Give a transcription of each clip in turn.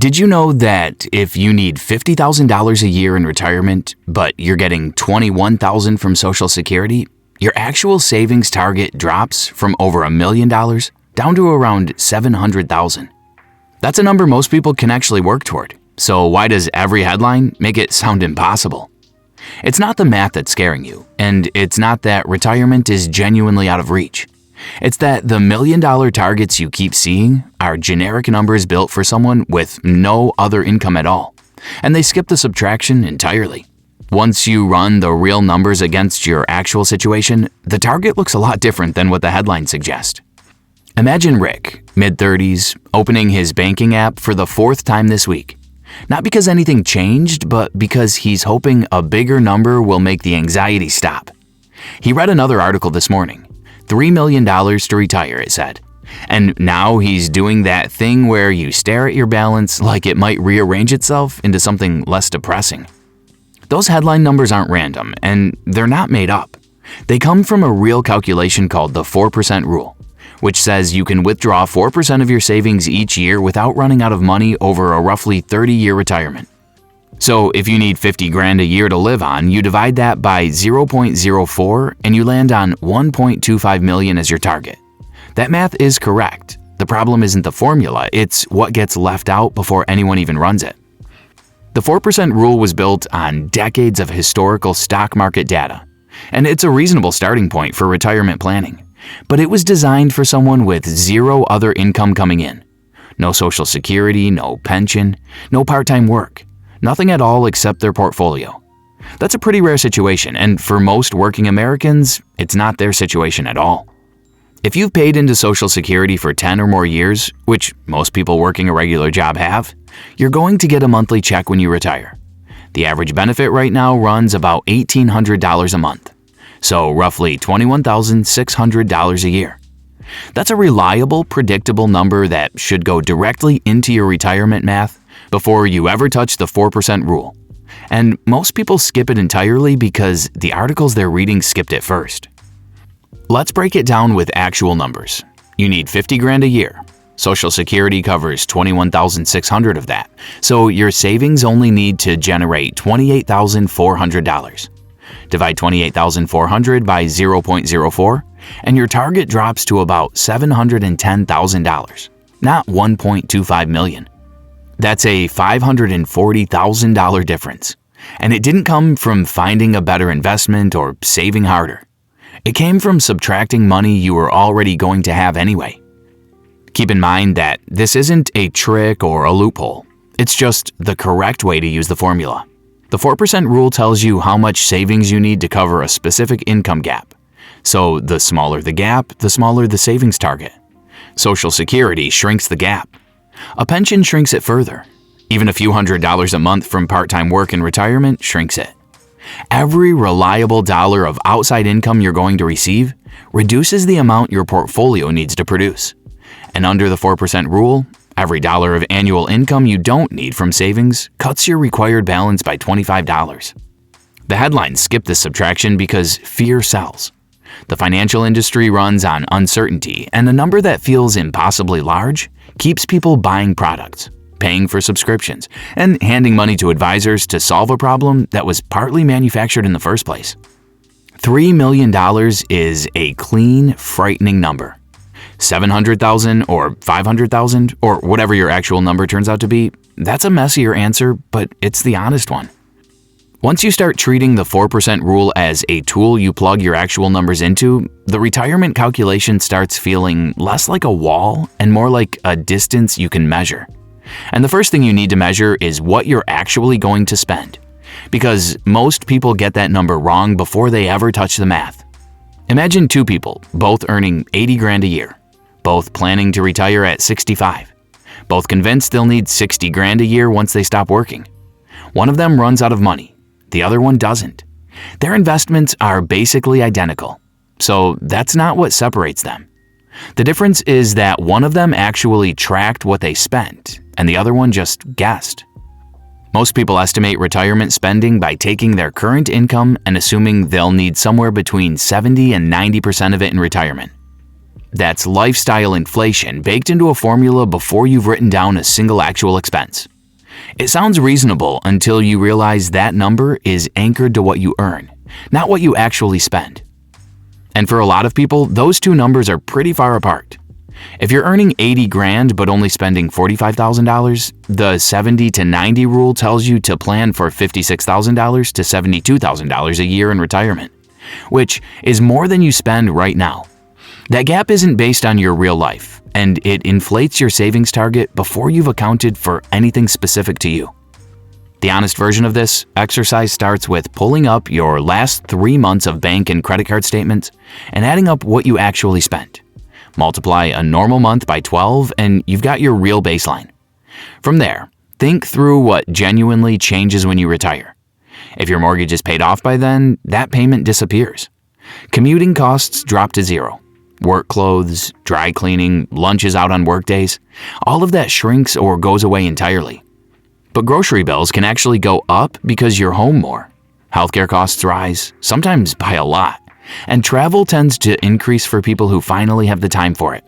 Did you know that if you need $50,000 a year in retirement, but you're getting $21,000 from Social Security, your actual savings target drops from over $1 million down to around $700,000? That's a number most people can actually work toward. So why does every headline make it sound impossible? It's not the math that's scaring you, and it's not that retirement is genuinely out of reach. It's that the $1 million targets you keep seeing are generic numbers built for someone with no other income at all, and they skip the subtraction entirely. Once you run the real numbers against your actual situation, the target looks a lot different than what the headlines suggest. Imagine Rick, mid-30s, opening his banking app for the 4th time this week. Not because anything changed, but because he's hoping a bigger number will make the anxiety stop. He read another article this morning. $3 million to retire, it said. And now he's doing that thing where you stare at your balance like it might rearrange itself into something less depressing. Those headline numbers aren't random, and they're not made up. They come from a real calculation called the 4% rule, which says you can withdraw 4% of your savings each year without running out of money over a roughly 30-year retirement. So if you need $50,000 a year to live on, you divide that by 0.04 and you land on $1.25 million as your target. That math is correct. The problem isn't the formula, it's what gets left out before anyone even runs it. The 4% rule was built on decades of historical stock market data, and it's a reasonable starting point for retirement planning. But it was designed for someone with zero other income coming in. No Social Security, no pension, no part-time work. Nothing at all except their portfolio. That's a pretty rare situation, and for most working Americans, it's not their situation at all. If you've paid into Social Security for 10 or more years, which most people working a regular job have, you're going to get a monthly check when you retire. The average benefit right now runs about $1,800 a month, so roughly $21,600 a year. That's a reliable, predictable number that should go directly into your retirement math before you ever touch the 4% rule. And most people skip it entirely because the articles they're reading skipped it first. Let's break it down with actual numbers. You need $50,000 a year. Social Security covers $21,600 of that, so your savings only need to generate $28,400. Divide $28,400 by 0.04, and your target drops to about $710,000, not $1.25 million. That's a $540,000 difference, and it didn't come from finding a better investment or saving harder. It came from subtracting money you were already going to have anyway. Keep in mind that this isn't a trick or a loophole. It's just the correct way to use the formula. The 4% rule tells you how much savings you need to cover a specific income gap. So the smaller the gap, the smaller the savings target. Social Security shrinks the gap. A pension shrinks it further. Even a few $100s a month from part-time work and retirement shrinks it. Every reliable dollar of outside income you're going to receive reduces the amount your portfolio needs to produce. And under the 4% rule, every dollar of annual income you don't need from savings cuts your required balance by $25. The headlines skip this subtraction because fear sells. The financial industry runs on uncertainty, and a number that feels impossibly large keeps people buying products, paying for subscriptions, and handing money to advisors to solve a problem that was partly manufactured in the first place. $3 million is a clean, frightening number. $700,000 or $500,000 or whatever your actual number turns out to be, that's a messier answer, but it's the honest one. Once you start treating the 4% rule as a tool you plug your actual numbers into, the retirement calculation starts feeling less like a wall and more like a distance you can measure. And the first thing you need to measure is what you're actually going to spend, because most people get that number wrong before they ever touch the math. Imagine two people, both earning $80,000 a year, both planning to retire at 65, both convinced they'll need $60,000 a year once they stop working. One of them runs out of money, the other one doesn't. Their investments are basically identical, so that's not what separates them. The difference is that one of them actually tracked what they spent, and the other one just guessed. Most people estimate retirement spending by taking their current income and assuming they'll need somewhere between 70 and 90% of it in retirement. That's lifestyle inflation baked into a formula before you've written down a single actual expense. It sounds reasonable until you realize that number is anchored to what you earn, not what you actually spend. And for a lot of people, those two numbers are pretty far apart. If you're earning 80 grand but only spending $45,000, the 70 to 90 rule tells you to plan for $56,000 to $72,000 a year in retirement, which is more than you spend right now. That gap isn't based on your real life, and it inflates your savings target before you've accounted for anything specific to you. The honest version of this exercise starts with pulling up your last 3 months of bank and credit card statements and adding up what you actually spent. Multiply a normal month by 12 and you've got your real baseline. From there, think through what genuinely changes when you retire. If your mortgage is paid off by then, that payment disappears. Commuting costs drop to zero. Work clothes, dry cleaning, lunches out on work days, all of that shrinks or goes away entirely. But grocery bills can actually go up because you're home more. Healthcare costs rise, sometimes by a lot, and travel tends to increase for people who finally have the time for it.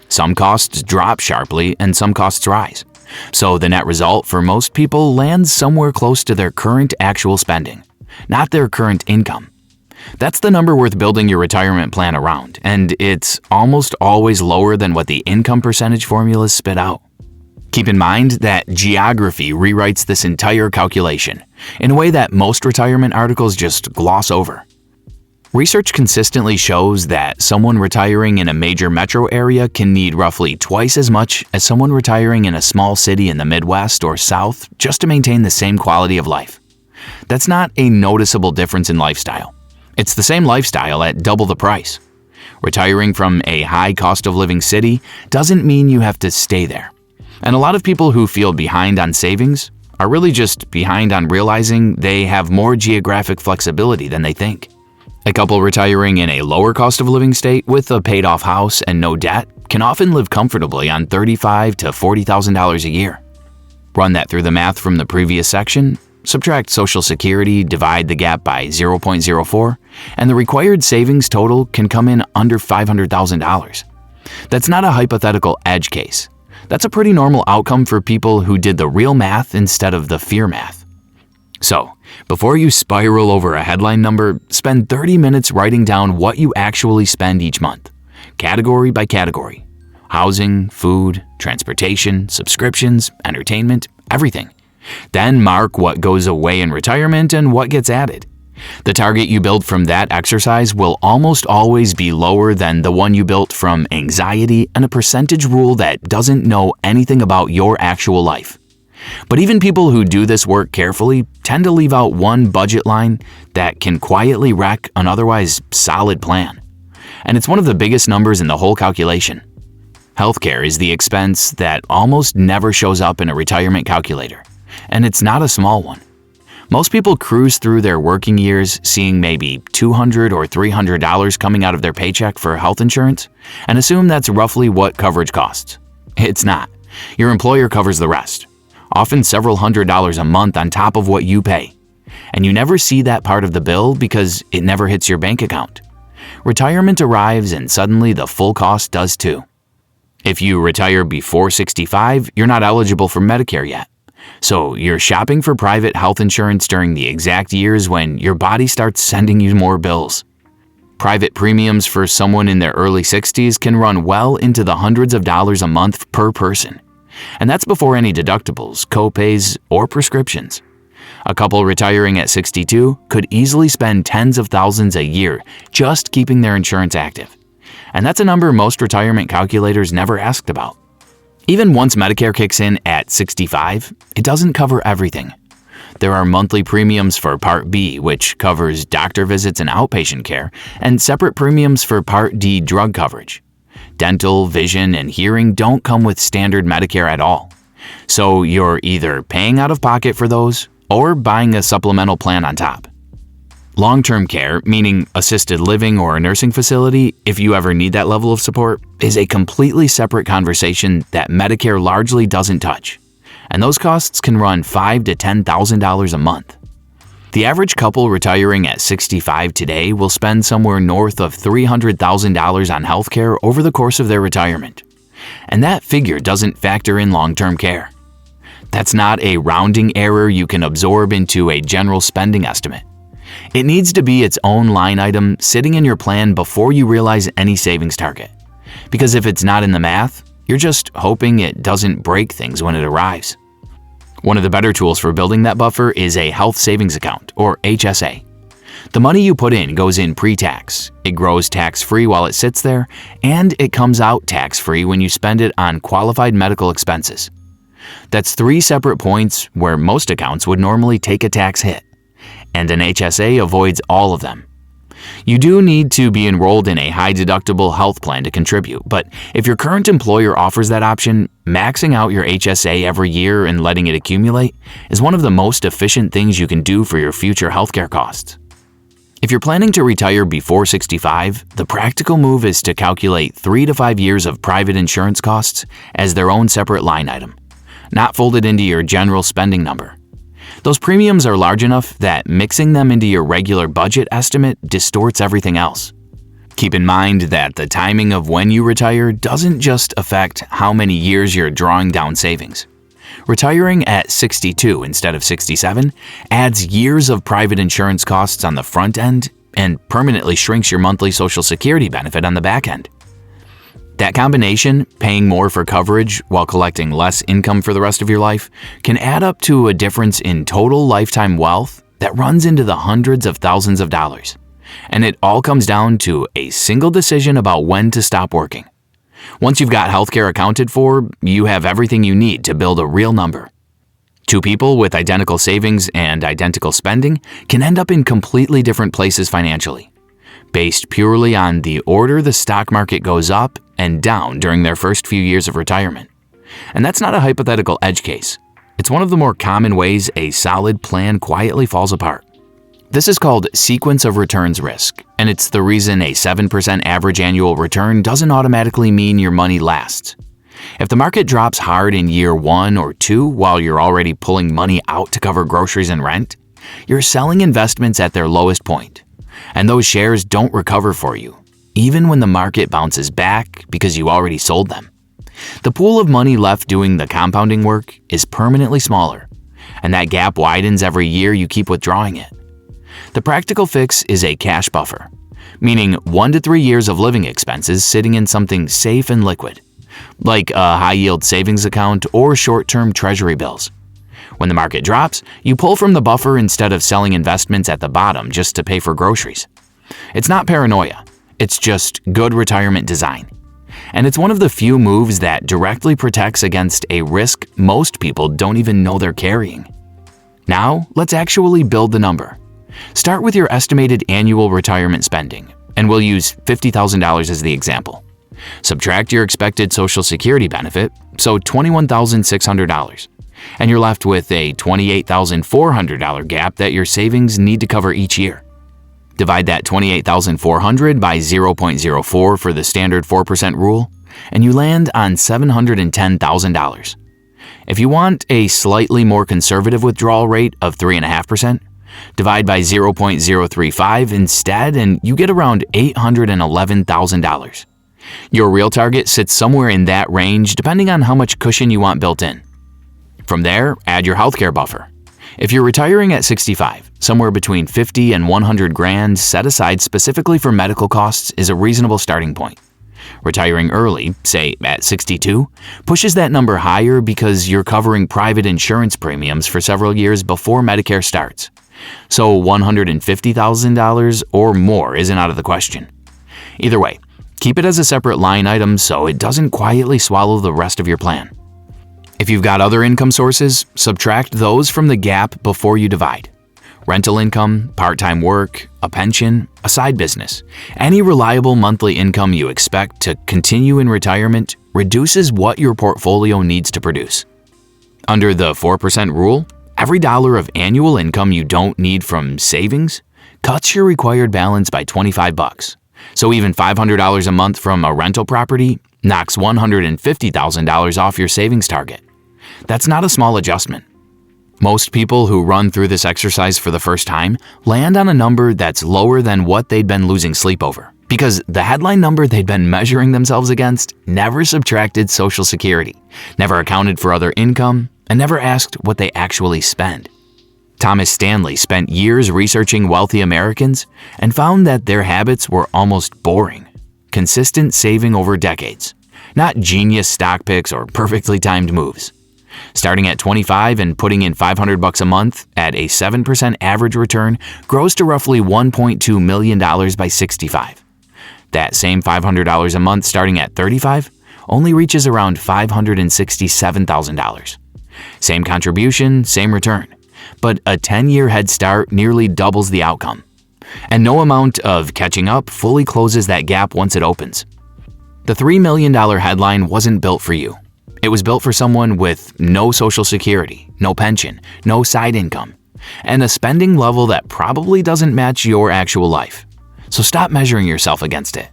Some costs drop sharply and some costs rise, so the net result for most people lands somewhere close to their current actual spending, not their current income. That's the number worth building your retirement plan around, and it's almost always lower than what the income percentage formulas spit out. Keep in mind that geography rewrites this entire calculation in a way that most retirement articles just gloss over. Research consistently shows that someone retiring in a major metro area can need roughly twice as much as someone retiring in a small city in the Midwest or South just to maintain the same quality of life. That's not a noticeable difference in lifestyle. It's the same lifestyle at double the price. Retiring from a high cost of living city doesn't mean you have to stay there. And a lot of people who feel behind on savings are really just behind on realizing they have more geographic flexibility than they think. A couple retiring in a lower cost of living state with a paid-off house and no debt can often live comfortably on $35,000 to $40,000 a year. Run that through the math from the previous section, subtract Social Security, divide the gap by 0.04, and the required savings total can come in under $500,000. That's not a hypothetical edge case. That's a pretty normal outcome for people who did the real math instead of the fear math. So, before you spiral over a headline number, spend 30 minutes writing down what you actually spend each month, category by category. Housing, food, transportation, subscriptions, entertainment, everything. Then mark what goes away in retirement and what gets added. The target you build from that exercise will almost always be lower than the one you built from anxiety and a percentage rule that doesn't know anything about your actual life. But even people who do this work carefully tend to leave out one budget line that can quietly wreck an otherwise solid plan. And it's one of the biggest numbers in the whole calculation. Healthcare is the expense that almost never shows up in a retirement calculator, and it's not a small one. Most people cruise through their working years seeing maybe $200 or $300 coming out of their paycheck for health insurance and assume that's roughly what coverage costs. It's not. Your employer covers the rest, often several $100s a month on top of what you pay. And you never see that part of the bill because it never hits your bank account. Retirement arrives and suddenly the full cost does too. If you retire before 65, you're not eligible for Medicare yet. So you're shopping for private health insurance during the exact years when your body starts sending you more bills. Private premiums for someone in their early 60s can run well into the hundreds of dollars a month per person. And that's before any deductibles, co-pays, or prescriptions. A couple retiring at 62 could easily spend tens of thousands a year just keeping their insurance active. And that's a number most retirement calculators never asked about. Even once Medicare kicks in at 65, it doesn't cover everything. There are monthly premiums for Part B, which covers doctor visits and outpatient care, and separate premiums for Part D drug coverage. Dental, vision, and hearing don't come with standard Medicare at all. So you're either paying out of pocket for those or buying a supplemental plan on top. Long-term care, meaning assisted living or a nursing facility, if you ever need that level of support, is a completely separate conversation that Medicare largely doesn't touch. And those costs can run $5,000 to $10,000 a month. The average couple retiring at 65 today will spend somewhere north of $300,000 on healthcare over the course of their retirement. And that figure doesn't factor in long-term care. That's not a rounding error you can absorb into a general spending estimate. It needs to be its own line item sitting in your plan before you realize any savings target. Because if it's not in the math, you're just hoping it doesn't break things when it arrives. One of the better tools for building that buffer is a health savings account, or HSA. The money you put in goes in pre-tax, it grows tax-free while it sits there, and it comes out tax-free when you spend it on qualified medical expenses. That's 3 separate points where most accounts would normally take a tax hit, and an HSA avoids all of them. You do need to be enrolled in a high-deductible health plan to contribute, but if your current employer offers that option, maxing out your HSA every year and letting it accumulate is one of the most efficient things you can do for your future healthcare costs. If you're planning to retire before 65, the practical move is to calculate 3 to 5 years of private insurance costs as their own separate line item, not folded into your general spending number. Those premiums are large enough that mixing them into your regular budget estimate distorts everything else. Keep in mind that the timing of when you retire doesn't just affect how many years you're drawing down savings. Retiring at 62 instead of 67 adds years of private insurance costs on the front end and permanently shrinks your monthly Social Security benefit on the back end. That combination, paying more for coverage while collecting less income for the rest of your life, can add up to a difference in total lifetime wealth that runs into the hundreds of thousands of dollars. And it all comes down to a single decision about when to stop working. Once you've got healthcare accounted for, you have everything you need to build a real number. 2 people with identical savings and identical spending can end up in completely different places financially, based purely on the order the stock market goes up and down during their first few years of retirement. And that's not a hypothetical edge case. It's one of the more common ways a solid plan quietly falls apart. This is called sequence of returns risk, and it's the reason a 7% average annual return doesn't automatically mean your money lasts. If the market drops hard in year 1 or 2 while you're already pulling money out to cover groceries and rent, you're selling investments at their lowest point, and those shares don't recover for you, even when the market bounces back because you already sold them. The pool of money left doing the compounding work is permanently smaller, and that gap widens every year you keep withdrawing it. The practical fix is a cash buffer, meaning 1 to 3 years of living expenses sitting in something safe and liquid, like a high-yield savings account or short-term treasury bills. When the market drops, you pull from the buffer instead of selling investments at the bottom just to pay for groceries. It's not paranoia, it's just good retirement design. And it's one of the few moves that directly protects against a risk most people don't even know they're carrying. Now, let's actually build the number. Start with your estimated annual retirement spending, and we'll use $50,000 as the example. Subtract your expected Social Security benefit, so $21,600, and you're left with a $28,400 gap that your savings need to cover each year. Divide that $28,400 by 0.04 for the standard 4% rule, and you land on $710,000. If you want a slightly more conservative withdrawal rate of 3.5%, divide by 0.035 instead, and you get around $811,000. Your real target sits somewhere in that range depending on how much cushion you want built in. From there, add your healthcare buffer. If you're retiring at 65, somewhere between 50 and 100 grand set aside specifically for medical costs is a reasonable starting point. Retiring early, say at 62, pushes that number higher because you're covering private insurance premiums for several years before Medicare starts. So $150,000 or more isn't out of the question. Either way, keep it as a separate line item so it doesn't quietly swallow the rest of your plan. If you've got other income sources, subtract those from the gap before you divide. Rental income, part-time work, a pension, a side business, any reliable monthly income you expect to continue in retirement reduces what your portfolio needs to produce. Under the 4% rule, every dollar of annual income you don't need from savings cuts your required balance by $25. So even $500 a month from a rental property knocks $150,000 off your savings target. That's not a small adjustment. Most people who run through this exercise for the first time land on a number that's lower than what they'd been losing sleep over, because the headline number they'd been measuring themselves against never subtracted Social Security, never accounted for other income, and never asked what they actually spend. Thomas Stanley spent years researching wealthy Americans and found that their habits were almost boring. Consistent saving over decades, not genius stock picks or perfectly timed moves. Starting at 25 and putting in $500 a month at a 7% average return grows to roughly $1.2 million by 65. That same $500 a month starting at 35 only reaches around $567,000. Same contribution, same return, but a 10-year head start nearly doubles the outcome. And no amount of catching up fully closes that gap once it opens. The $3 million headline wasn't built for you. It was built for someone with no Social Security, no pension, no side income, and a spending level that probably doesn't match your actual life. So stop measuring yourself against it.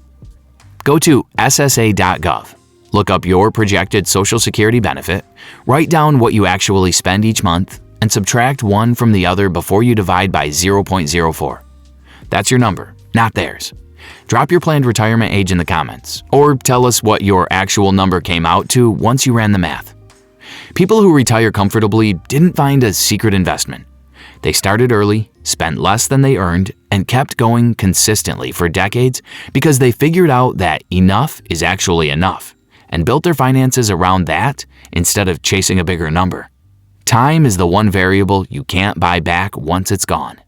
Go to ssa.gov, look up your projected Social Security benefit, write down what you actually spend each month, and subtract one from the other before you divide by 0.04. That's your number, not theirs. Drop your planned retirement age in the comments, or tell us what your actual number came out to once you ran the math. People who retire comfortably didn't find a secret investment. They started early, spent less than they earned, and kept going consistently for decades because they figured out that enough is actually enough, and built their finances around that instead of chasing a bigger number. Time is the one variable you can't buy back once it's gone.